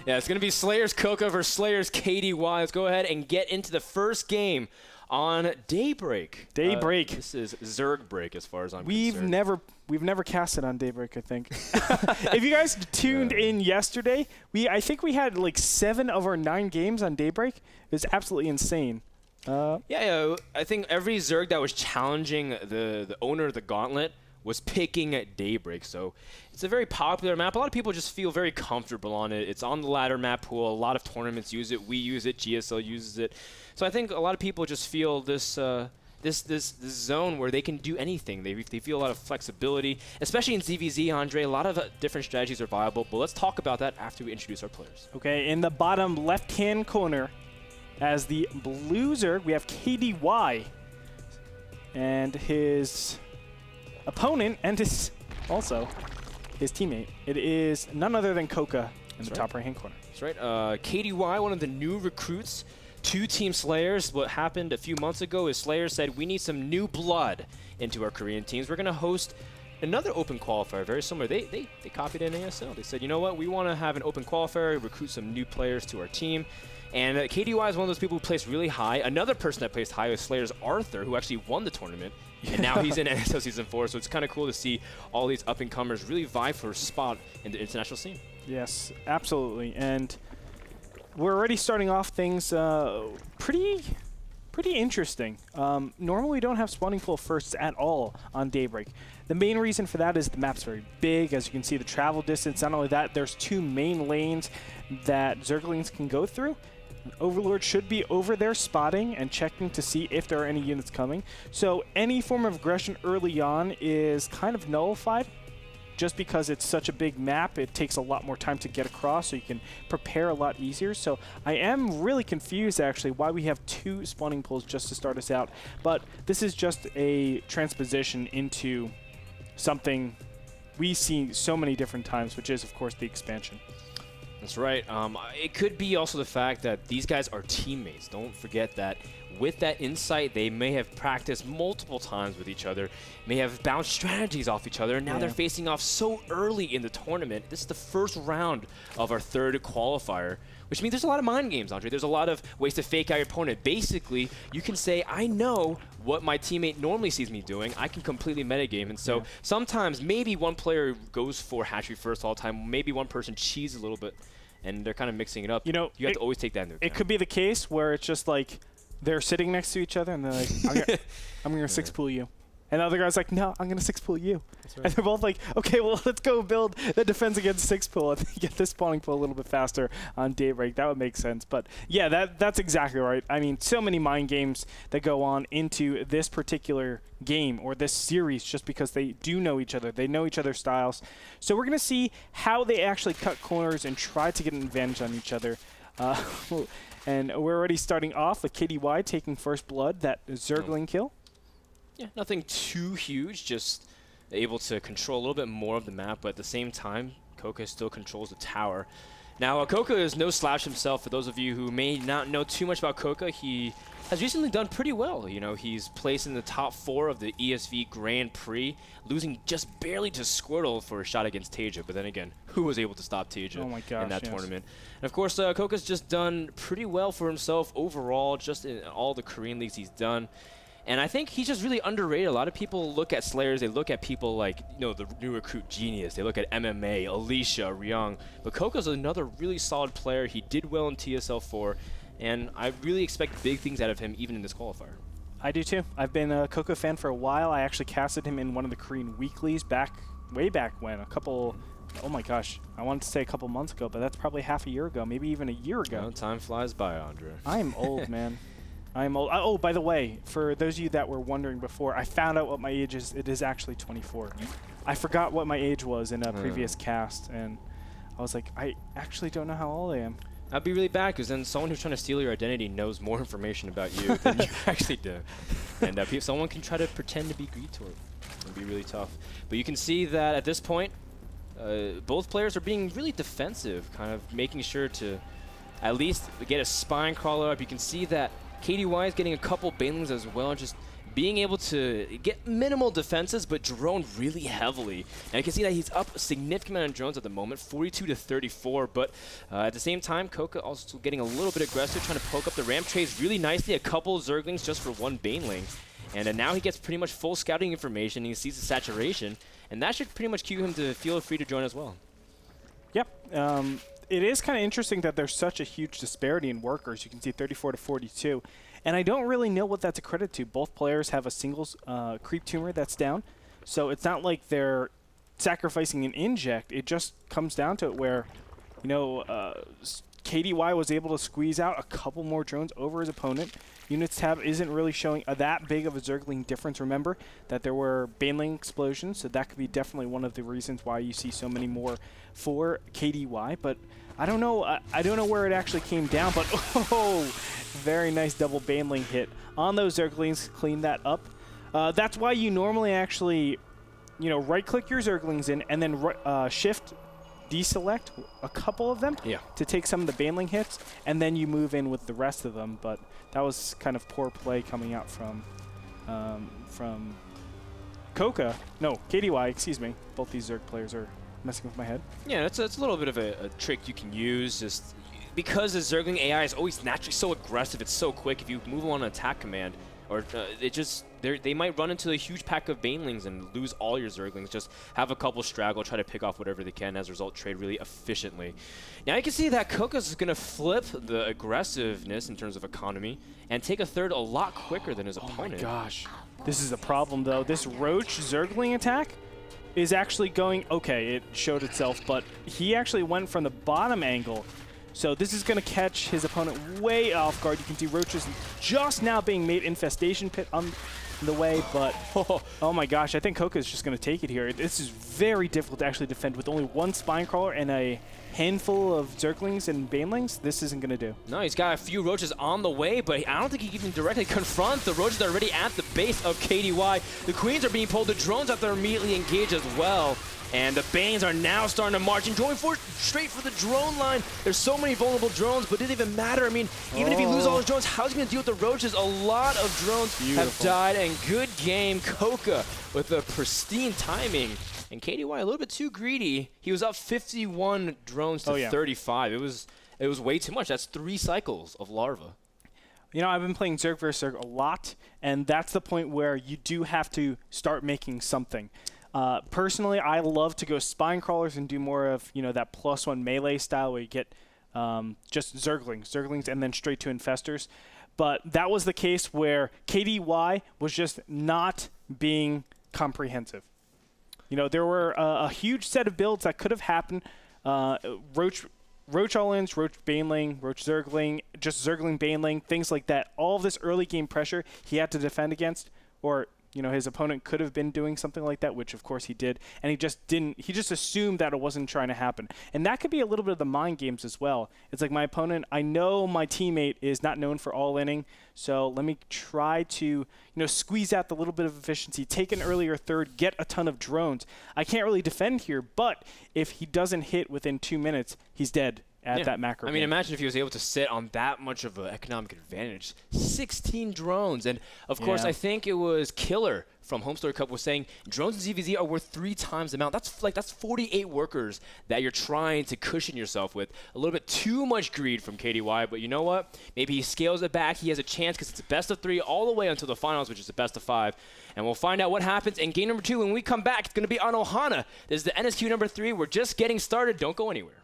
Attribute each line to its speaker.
Speaker 1: Yeah, it's going to be Slayers Coco versus Slayers KDY. Let's go ahead and get into the first game on Daybreak.
Speaker 2: Daybreak.
Speaker 1: This is Zerg Break as far as I'm concerned.
Speaker 2: We've never casted on Daybreak, I think. If you guys tuned in yesterday, I think we had like 7 of our 9 games on Daybreak. It was absolutely insane.
Speaker 1: Yeah, I think every Zerg that was challenging the owner of the Gauntlet was picking at Daybreak. So it's a very popular map. A lot of people just feel very comfortable on it. It's on the ladder map pool. A lot of tournaments use it. We use it. GSL uses it. So I think a lot of people just feel this this zone where they can do anything. They feel a lot of flexibility, especially in ZVZ, Andre. A lot of different strategies are viable. But let's talk about that after we introduce our players.
Speaker 2: Okay, in the bottom left-hand corner, as the blue Zerg, we have KDY and his opponent and also his teammate. It is none other than Coca in the top right-hand corner.
Speaker 1: That's right. KDY, one of the new recruits to Team Slayers. What happened a few months ago is Slayers said, we need some new blood into our Korean teams. We're going to host another open qualifier, very similar. They copied an ASL. They said, you know what, we want to have an open qualifier, recruit some new players to our team. And KDY is one of those people who placed really high. Another person that placed high was Slayers Arthur, who actually won the tournament. And now he's in NSL Season 4, so it's kind of cool to see all these up-and-comers really vie for a spot in the international scene.
Speaker 2: Yes, absolutely. And we're already starting off things pretty interesting. Normally we don't have spawning pool firsts at all on Daybreak. The main reason for that is the map's very big. As you can see, the travel distance. Not only that, there's 2 main lanes that Zerglings can go through. Overlord should be over there spotting and checking to see if there are any units coming. So any form of aggression early on is kind of nullified. Just because it's such a big map, it takes a lot more time to get across, so you can prepare a lot easier. So I am really confused, actually, why we have 2 spawning pools just to start us out. But this is just a transposition into something we see so many different times, which is, of course, the expansion.
Speaker 1: That's right. It could be also the fact that these guys are teammates. Don't forget that with that insight, they may have practiced multiple times with each other, may have bounced strategies off each other, and now they're facing off so early in the tournament. This is the first round of our 3rd qualifier, which means there's a lot of mind games, Andre. There's a lot of ways to fake out your opponent. Basically, you can say, I know what my teammate normally sees me doing. I can completely metagame. And so sometimes maybe one player goes for hatchery first all the time. Maybe one person cheats a little bit, and they're kind of mixing it up. You know, you have to always take that into account.
Speaker 2: It could be the case where it's just like they're sitting next to each other, and they're like, I'm going to 6-pool you. And the other guy's like, no, I'm going to 6-pool you. That's right. And they're both like, okay, well, let's go build the defense against 6-pool and get this spawning pool a little bit faster on Daybreak. That would make sense. But yeah, that's exactly right. I mean, so many mind games that go on into this particular game or this series just because they do know each other. They know each other's styles. So we're going to see how they actually cut corners and try to get an advantage on each other. And we're already starting off with KDY taking first blood, that Zergling kill.
Speaker 1: Yeah, nothing too huge, just able to control a little bit more of the map, but at the same time, Coca still controls the tower. Now, Coca is no slouch himself. For those of you who may not know too much about Coca, he has recently done pretty well. You know, he's placed in the top 4 of the ESV Grand Prix, losing just barely to Squirtle for a shot against Tasia. But then again, who was able to stop Tasia in that tournament? And of course, Coca's just done pretty well for himself overall, just in all the Korean leagues he's done. And I think he's just really underrated. A lot of people look at Slayers, they look at people like, you know, the new recruit Genius. They look at MMA, Alicia, Ryung. But Coca's another really solid player. He did well in TSL 4, and I really expect big things out of him even in this qualifier.
Speaker 2: I do too. I've been a Coca fan for a while. I actually casted him in one of the Korean weeklies way back when, oh my gosh, I wanted to say a couple months ago, but that's probably half a year ago, maybe even a year ago.
Speaker 1: Well, time flies by, Andre.
Speaker 2: I am old, man. I'm old. Oh, by the way, for those of you that were wondering before, I found out what my age is. It is actually 24. I forgot what my age was in a previous cast, and I was like, I actually don't know how old I am.
Speaker 1: That'd be really bad, because then someone who's trying to steal your identity knows more information about you than you actually do. And someone can try to pretend to be Greetor. It'd be really tough. But you can see that at this point, both players are being really defensive, kind of making sure to at least get a spine crawler up. You can see that KDY is getting a couple banelings as well, just being able to get minimal defenses, but drone really heavily. And you can see that he's up a significant amount of drones at the moment, 42 to 34. But at the same time, Koka also getting a little bit aggressive, trying to poke up the ramp trays really nicely. A couple Zerglings just for one Baneling. And now he gets pretty much full scouting information. He sees the saturation. And that should pretty much cue him to feel free to join as well.
Speaker 2: Yep. It is kind of interesting that there's such a huge disparity in workers. You can see 34 to 42. And I don't really know what that's a credit to. Both players have a singles creep tumor that's down. So it's not like they're sacrificing an inject. It just comes down to it where, you know, KDY was able to squeeze out a couple more drones over his opponent. Units tab isn't really showing that big of a Zergling difference. Remember that there were Baneling explosions, so that could be definitely one of the reasons why you see so many more for KDY. But I don't know. I don't know where it actually came down, but oh, very nice double Baneling hit on those Zerglings. Clean that up. That's why you normally actually, you know, right-click your Zerglings in and then shift deselect a couple of them to take some of the Baneling hits, and then you move in with the rest of them. But that was kind of poor play coming out from Koka. No, KDY, excuse me. Both these Zerg players are messing with my head.
Speaker 1: Yeah, it's a little bit of a trick you can use. Just because the Zergling AI is always naturally so aggressive, it's so quick. If you move on an attack command, or they might run into a huge pack of Banelings and lose all your Zerglings. Just have a couple straggle, try to pick off whatever they can, as a result trade really efficiently. Now you can see that Koka's going to flip the aggressiveness in terms of economy and take a third a lot quicker than his opponent.
Speaker 2: Oh my gosh. This is a problem though. This Roach Zergling attack is actually going, okay, it showed itself, but he actually went from the bottom angle. So this is going to catch his opponent way off guard. You can see Roaches just now being made Infestation Pit on the way, but oh my gosh, I think Koka is just going to take it here. This is very difficult to actually defend with only one Spinecrawler and a handful of Zerglings and Banelings. This isn't going to do.
Speaker 1: No, he's got a few Roaches on the way, but I don't think he can even directly confront the Roaches that are already at the base of KDY. The Queens are being pulled. The drones have to immediately engage as well. And the Banes are now starting to march and going straight for the drone line. There's so many vulnerable drones, but it didn't even matter. I mean, even if you lose all his drones, how's he going to deal with the Roaches? A lot of drones have died, and good game. Koka with the pristine timing. And KDY a little bit too greedy. He was up 51 drones to 35. It was way too much. That's 3 cycles of Larva.
Speaker 2: You know, I've been playing Zerg vs. Zerg a lot, and that's the point where you do have to start making something. Personally, I love to go Spinecrawlers and do more of, you know, that +1 melee style where you get just Zerglings, and then straight to Infestors. But that was the case where KDY was just not being comprehensive. You know, there were a huge set of builds that could have happened. Roach all-ins, Roach Baneling, Roach Zergling, just Zergling Baneling, things like that. All of this early game pressure he had to defend against, or you know, his opponent could have been doing something like that, which of course he did, and he just didn't. He just assumed that it wasn't trying to happen, and that could be a little bit of the mind games as well. It's like my opponent, I know my teammate is not known for all-inning, so let me try to, you know, squeeze out the little bit of efficiency, take an earlier third, get a ton of drones. I can't really defend here, but if he doesn't hit within 2 minutes, he's dead at that macro.
Speaker 1: I mean, imagine if he was able to sit on that much of an economic advantage. 16 drones. And, of course, I think it was Killer from Home Story Cup was saying drones in ZVZ are worth 3 times the amount. That's 48 workers that you're trying to cushion yourself with. A little bit too much greed from KDY, but you know what? Maybe he scales it back. He has a chance because it's a best of 3 all the way until the finals, which is a best of 5. And we'll find out what happens in game number 2. When we come back, it's going to be on Ohana. This is the NSQ number 3. We're just getting started. Don't go anywhere.